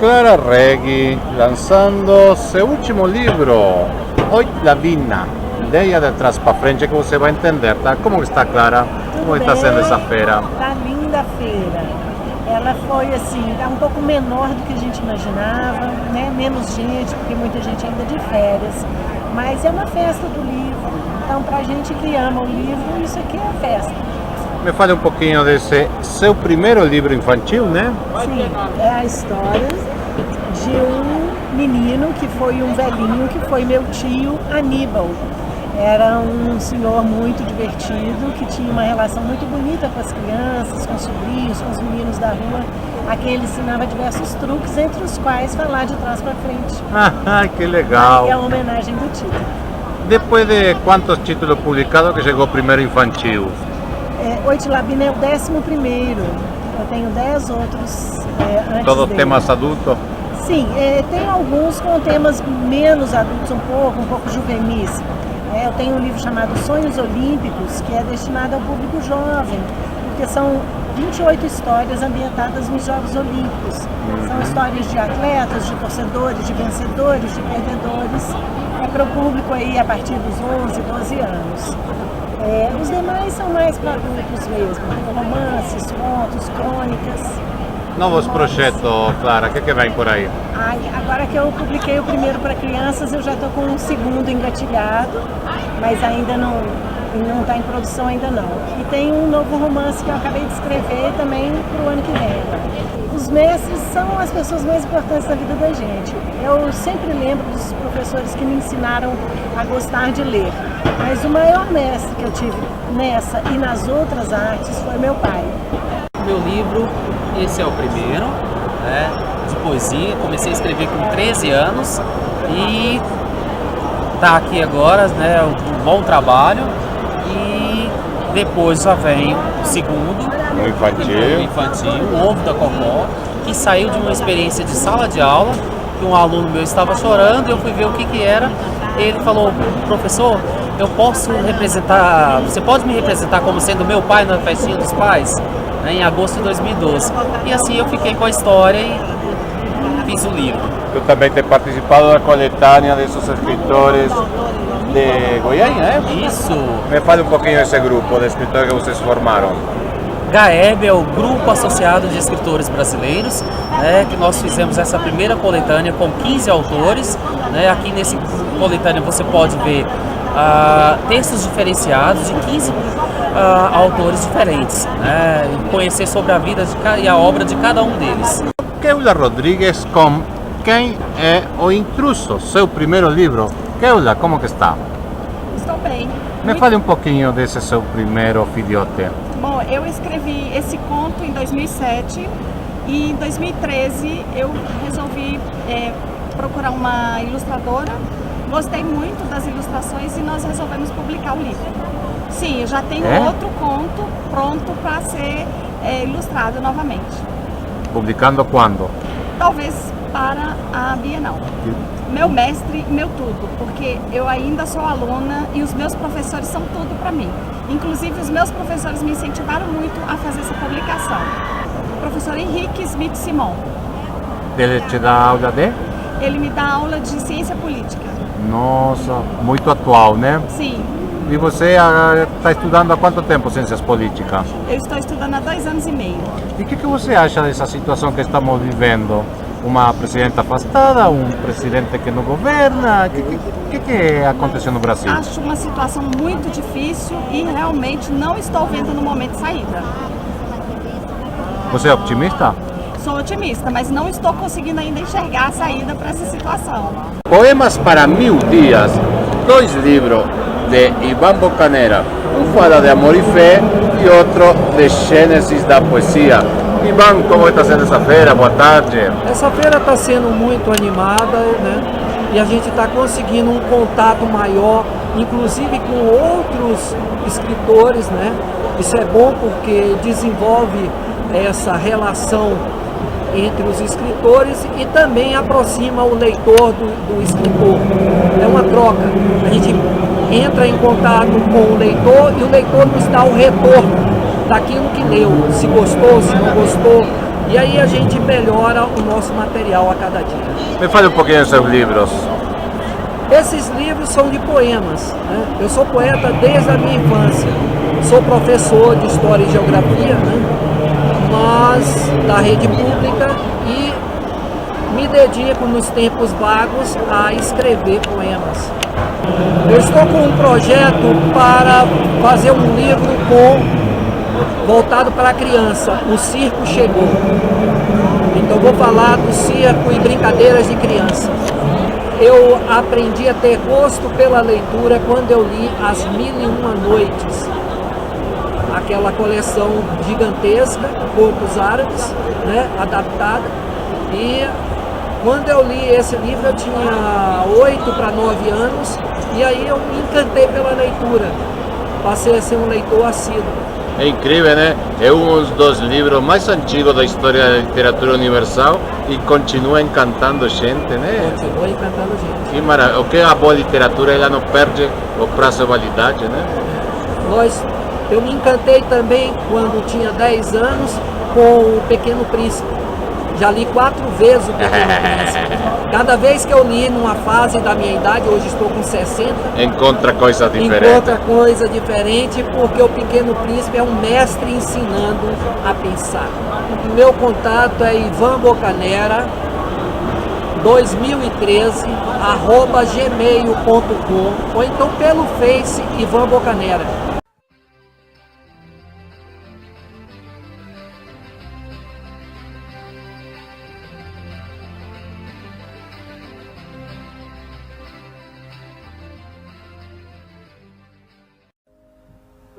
Clara Reggi lançando seu último livro, Hoje la Vina, ideia de trás para frente que você vai entender, tá? Como está, Clara? Como está sendo essa feira? Tá linda a feira. Ela foi assim, um pouco menor do que a gente imaginava, né? Menos gente, porque muita gente ainda de férias. Mas é uma festa do livro. Então, pra gente que ama o livro, isso aqui é festa. Me fale um pouquinho desse seu primeiro livro infantil, né? Sim, é a história de um menino que foi um velhinho, que foi meu tio Aníbal. Era um senhor muito divertido, que tinha uma relação muito bonita com as crianças, com os sobrinhos, com os meninos da rua, a quem ele ensinava diversos truques, entre os quais falar de trás para frente. Ah, que legal! E é a homenagem do título. Depois de quantos títulos publicados que chegou o primeiro infantil? Hoje la Vina é o 11º. Eu tenho 10 outros antes Todos dele. temas adultos? Sim, tem alguns com temas menos adultos, um pouco juvenis. Eu tenho um livro chamado Sonhos Olímpicos, que é destinado ao público jovem, porque são 28 histórias ambientadas nos Jogos Olímpicos. São histórias de atletas, de torcedores, de vencedores, de perdedores. É para o público aí a partir dos 11, 12 anos. Os demais são mais para adultos mesmo, romances, contos, crônicas. Novos projetos, Clara, o que vem por aí? Agora que eu publiquei o primeiro para crianças, eu já estou com um segundo engatilhado, mas ainda não está em produção ainda não. E tem um novo romance que eu acabei de escrever também para o ano que vem. Os mestres são as pessoas mais importantes da vida da gente. Eu sempre lembro dos professores que me ensinaram a gostar de ler, mas o maior mestre que eu tive nessa e nas outras artes foi meu pai. Meu livro, esse é o primeiro, né, de poesia. Comecei a escrever com 13 anos e tá aqui agora, né, um bom trabalho. E depois já vem o segundo, No infantil. O Ovo da Cocó, que saiu de uma experiência de sala de aula, que um aluno meu estava chorando, eu fui ver o que era. Ele falou: professor, eu posso representar, você pode me representar como sendo meu pai na festinha dos pais? Em agosto de 2012. E assim eu fiquei com a história e fiz o livro. Tu também tem participado da coletânea desses escritores de Goiânia, né? Isso. Me fale um pouquinho desse grupo de escritores que vocês formaram. GAEB é o Grupo Associado de Escritores Brasileiros, né, que nós fizemos essa primeira coletânea com 15 autores. Né, aqui nesse coletânea você pode ver textos diferenciados de 15 autores diferentes, né, e conhecer sobre a vida e a obra de cada um deles. Keula Rodrigues com Quem é o Intruso, seu primeiro livro. Keula, como que está? Estou bem. Me fale um pouquinho desse seu primeiro filhote. Bom, eu escrevi esse conto em 2007 e em 2013 eu resolvi procurar uma ilustradora. Gostei muito das ilustrações e nós resolvemos publicar o livro. Sim, eu já tenho outro conto pronto para ser ilustrado novamente. Publicando quando? Talvez para a Bienal. Meu mestre, meu tudo, porque eu ainda sou aluna e os meus professores são tudo para mim. Inclusive, os meus professores me incentivaram muito a fazer essa publicação. O professor Henrique Smith Simon. Ele te dá aula de? Ele me dá aula de ciência política. Nossa, muito atual, né? Sim. E você está estudando há quanto tempo ciências políticas? Eu estou estudando há 2 anos e meio. E o que você acha dessa situação que estamos vivendo? Uma presidenta afastada, um presidente que não governa? O que aconteceu no Brasil? Acho uma situação muito difícil e realmente não estou vendo no momento saída. Você é optimista? Sou otimista, mas não estou conseguindo ainda enxergar a saída para essa situação. Poemas para 1000 dias, 2 livros de Iván Bocaneira, um fala de amor e fé e outro de Gênesis da poesia. Iván, como está sendo essa feira? Boa tarde. Essa feira está sendo muito animada, né? E a gente está conseguindo um contato maior, inclusive com outros escritores, né? Isso é bom porque desenvolve essa relação entre os escritores e também aproxima o leitor do escritor. É uma troca. A gente entra em contato com o leitor e o leitor nos dá o retorno daquilo que leu, se gostou, se não gostou. E aí a gente melhora o nosso material a cada dia. Me fale um pouquinho dos seus livros. Esses livros são de poemas, né? Eu sou poeta desde a minha infância. Sou professor de História e Geografia, né? Mas da rede pública, e me dedico nos tempos vagos a escrever poemas. Eu estou com um projeto para fazer um livro voltado para a criança. O Circo Chegou. Então vou falar do circo e brincadeiras de criança. Eu aprendi a ter gosto pela leitura quando eu li As Mil e Uma Noites, aquela coleção gigantesca, contos árabes, né, adaptada. E quando eu li esse livro eu tinha 8 para 9 anos, e aí eu me encantei pela leitura, passei a ser um leitor assíduo. É incrível, né? É um dos livros mais antigos da história da literatura universal e continua encantando gente, né? Continua encantando gente. Que maravilha. O que é a boa literatura, ela não perde o prazo de validade, né? Eu me encantei também quando tinha 10 anos com O Pequeno Príncipe. Já li 4 vezes O Pequeno Príncipe. Cada vez que eu li numa fase da minha idade, hoje estou com 60, Encontra coisa diferente. encontra coisa diferente, porque O Pequeno Príncipe é um mestre ensinando a pensar. O meu contato é Ivan Bocanera, 2013, @gmail.com, ou então pelo Face Ivan Bocanera.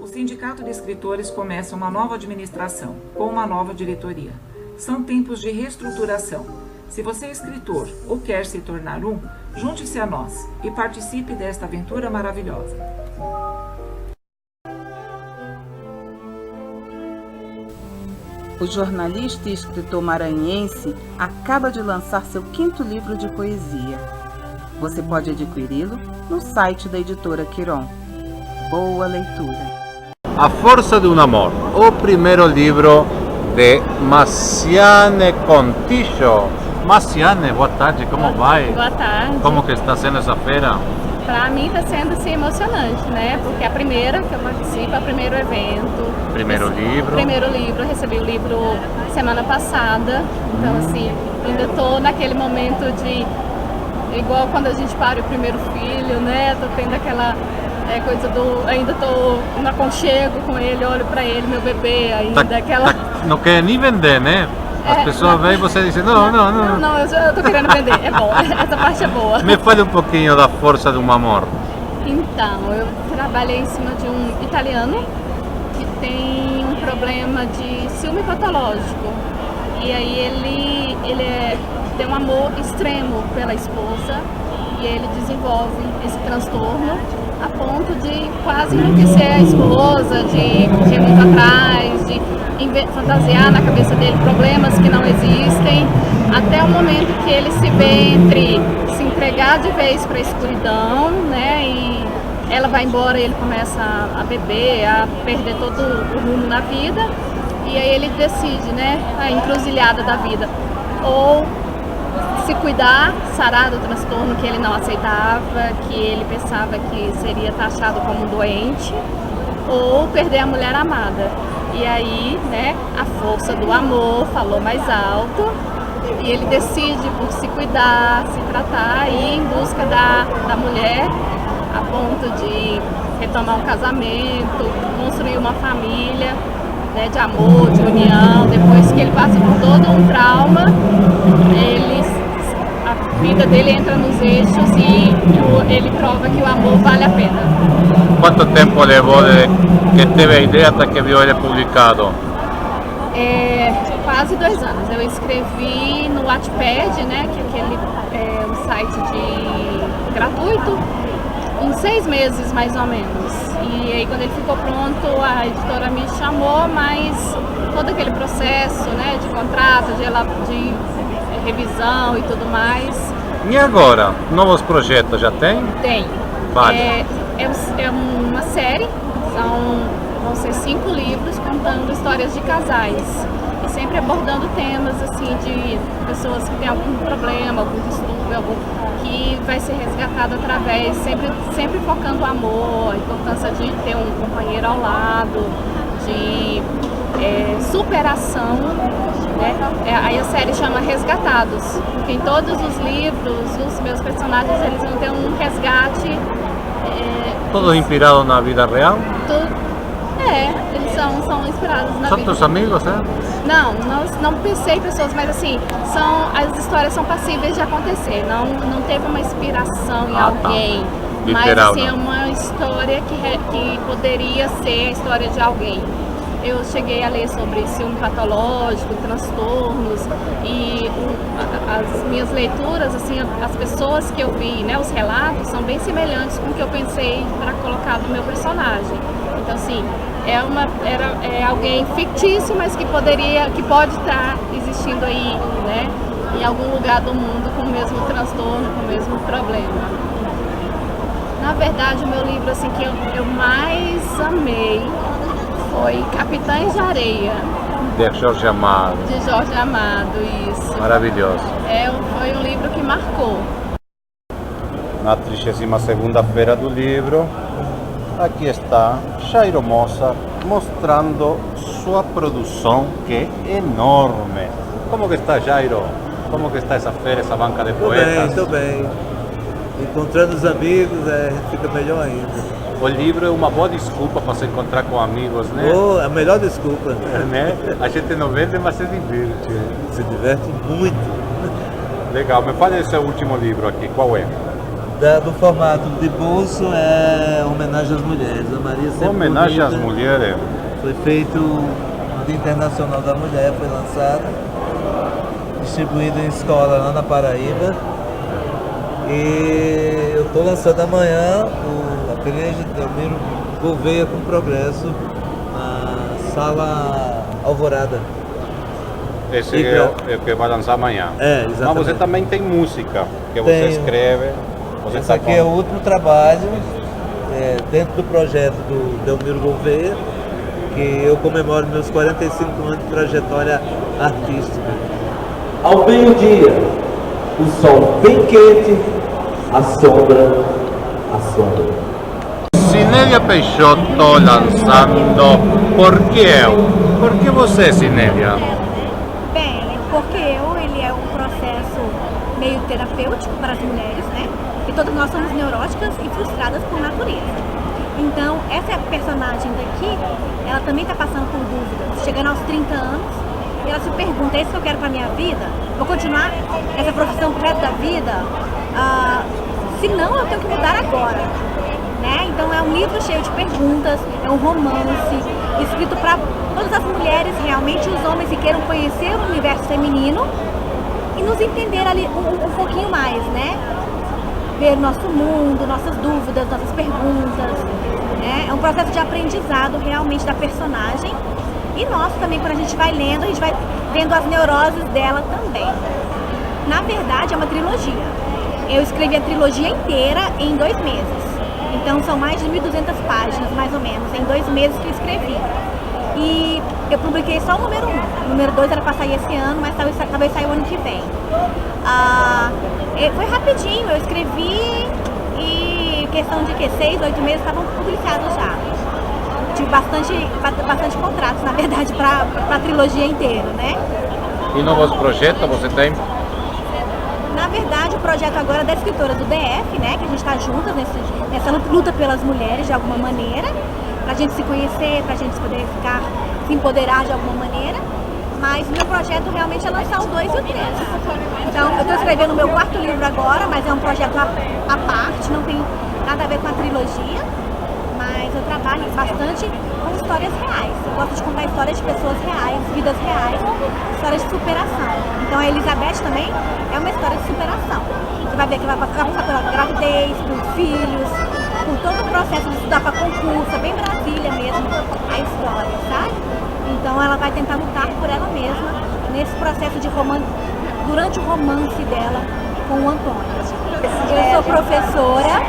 O Sindicato de Escritores começa uma nova administração, com uma nova diretoria. São tempos de reestruturação. Se você é escritor ou quer se tornar um, junte-se a nós e participe desta aventura maravilhosa. O jornalista e escritor maranhense acaba de lançar seu 5º livro de poesia. Você pode adquiri-lo no site da editora Quiron. Boa leitura! A Força de um Amor, o primeiro livro de Maciane Contijo. Maciane, boa tarde, como vai? Boa tarde. Como que está sendo essa feira? Para mim está sendo assim, emocionante, né? Porque é a primeira que eu participo, é o primeiro evento. Primeiro livro. Primeiro livro, recebi o livro semana passada. Então assim, ainda estou naquele momento de... Igual quando a gente para o primeiro filho, né? Tô tendo aquela... coisa do... Ainda tô no aconchego com ele, olho pra ele, meu bebê, ainda aquela... Não quer nem vender, né? As pessoas veem e você diz, não. Não, eu tô querendo vender, é bom, essa parte é boa. Me fale um pouquinho da Força de um Amor. Então, eu trabalhei em cima de um italiano que tem um problema de ciúme patológico. E aí ele tem um amor extremo pela esposa e ele desenvolve esse transtorno a ponto de quase enlouquecer a esposa, de ir muito atrás, de fantasiar na cabeça dele problemas que não existem, até o momento que ele se vê entre se entregar de vez para a escuridão, né, e ela vai embora e ele começa a beber, a perder todo o rumo na vida, e aí ele decide, né, a encruzilhada da vida, ou se cuidar, sarar do transtorno que ele não aceitava, que ele pensava que seria taxado como doente, ou perder a mulher amada. E aí, né, a força do amor falou mais alto e ele decide por se cuidar, se tratar e ir em busca da mulher a ponto de retomar um casamento, construir uma família, né, de amor, de união. Depois que ele passa por todo um trauma, a vida dele entra nos eixos e ele prova que o amor vale a pena. Quanto tempo levou de que teve a ideia até que viu ele publicado? Quase 2 anos. Eu escrevi no Wattpad, né, que é aquele um site gratuito, em 6 meses mais ou menos. E aí quando ele ficou pronto, a editora me chamou, mas todo aquele processo, né, de contrato, de revisão e tudo mais. E agora? Novos projetos já tem? Tem. Vale. É uma série, vão ser 5 livros contando histórias de casais. E sempre abordando temas assim de pessoas que têm algum problema, algum distúrbio, que vai ser resgatado através, sempre focando o amor, a importância de ter um companheiro ao lado, de superação, né? Aí a série chama Resgatados, porque em todos os livros, os meus personagens eles vão ter um resgate. Todo inspirado na vida real? Eles são inspirados na vida. São teus amigos, é? Não pensei em pessoas, mas assim, as histórias são passíveis de acontecer. Não teve uma inspiração em alguém. Tá. Mas Literal, assim, não. é uma história que poderia ser a história de alguém. Eu cheguei a ler sobre ciúme patológico, transtornos e as minhas leituras, assim, as pessoas que eu vi, né, os relatos são bem semelhantes com o que eu pensei para colocar do meu personagem. Então, assim, é alguém fictício, mas que pode estar existindo aí, né, em algum lugar do mundo com o mesmo transtorno, com o mesmo problema. Na verdade, o meu livro assim que eu mais amei foi Capitães de Areia, De Jorge Amado. de Jorge Amado, isso. Maravilhoso. Foi um livro que marcou. Na 32ª Feira do Livro, aqui está Jairo Mossa mostrando sua produção, que é enorme. Como que está, Jairo? Como que está essa feira, essa banca de poetas? Tô bem. Encontrando os amigos, fica melhor ainda. O livro é uma boa desculpa para se encontrar com amigos, né? A melhor desculpa. Né? A gente não vende, mas se diverte. Se diverte muito. Legal, me fale do seu último livro aqui, qual é? Do formato de bolso é Homenagem às Mulheres. A Maria Sempre Homenagem às Bonita. Mulheres. Foi feito no Dia Internacional da Mulher, foi lançado, distribuído em escola lá na Paraíba. E eu estou lançando amanhã a Igreja de Delmiro Gouveia com Progresso na Sala Alvorada. Esse é o que vai lançar amanhã. Exatamente. Mas você também tem música, que você Tenho. escreve. Esse aqui é o último trabalho dentro do projeto do Delmiro Gouveia, que eu comemoro meus 45 anos de trajetória artística. Ao meio-dia, o sol bem quente, a sombra. Sinélia Peixoto lançando Por que eu? Por que você, Sinélia? Bem, porque ele é um processo meio terapêutico para as mulheres, né? E todas nós somos neuróticas e frustradas por natureza. Então, essa personagem daqui, ela também está passando por dúvidas, chegando aos 30 anos, e ela se pergunta, é isso que eu quero para minha vida? Vou continuar essa profissão pro resto da vida? Se não, eu tenho que mudar agora. Né? Então é um livro cheio de perguntas, é um romance, escrito para todas as mulheres, realmente os homens que queiram conhecer o universo feminino e nos entender ali um pouquinho mais, né? Ver nosso mundo, nossas dúvidas, nossas perguntas, né? É um processo de aprendizado realmente da personagem e nosso também, quando a gente vai lendo, a gente vai vendo as neuroses dela também. Na verdade é uma trilogia. Eu escrevi a trilogia inteira em 2 meses. Então são mais de 1.200 páginas, mais ou menos, em 2 meses que eu escrevi. E eu publiquei só o número 1. O número 2 era para sair esse ano, mas talvez saia o ano que vem. Foi rapidinho, eu escrevi e questão de 6, 8 meses estavam publicados já. Tive bastante contratos, na verdade, para a trilogia inteira, né? E novos projetos você tem? Na verdade, o projeto agora é da escritora do DF, né, que a gente está juntas nessa luta pelas mulheres de alguma maneira, para a gente se conhecer, para a gente poder se empoderar de alguma maneira. Mas o meu projeto realmente é lançar o 2 e o 3. Então, eu estou escrevendo o meu 4º livro agora, mas é um projeto à parte, não tem nada a ver com a trilogia. Mas eu trabalho bastante com histórias reais. Eu gosto de contar histórias de pessoas reais, vidas reais, histórias de superação. Então a Elizabeth também é uma história de superação. Você vai ver que vai passar pela gravidez, por filhos, por todo o processo de estudar para concurso, é bem Brasília mesmo a história, sabe? Então ela vai tentar lutar por ela mesma nesse processo de romance, durante o romance dela com o Antônio. Eu sou professora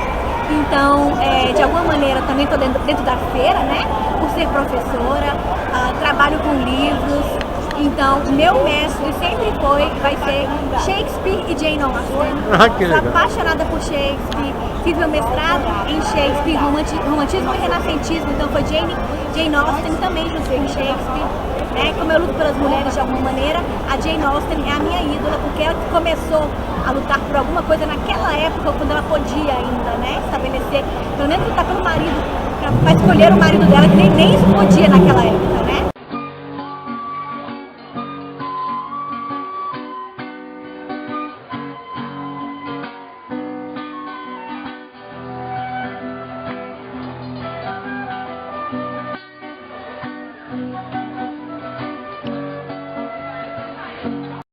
Então, de alguma maneira, também estou dentro da feira, né? Por ser professora, trabalho com livros. Então, meu mestre sempre vai ser Shakespeare e Jane Austen. Sou apaixonada por Shakespeare. Fiz meu mestrado em Shakespeare, romantismo e renascentismo. Então, foi Jane Austen também junto com Shakespeare. Né? Como eu luto pelas mulheres de alguma maneira, a Jane Austen é a minha ídola, porque ela começou a lutar por alguma coisa naquela época, quando ela podia ainda, né? Estabelecer, pelo menos lutar pelo marido, para escolher o marido dela, que nem isso podia naquela época.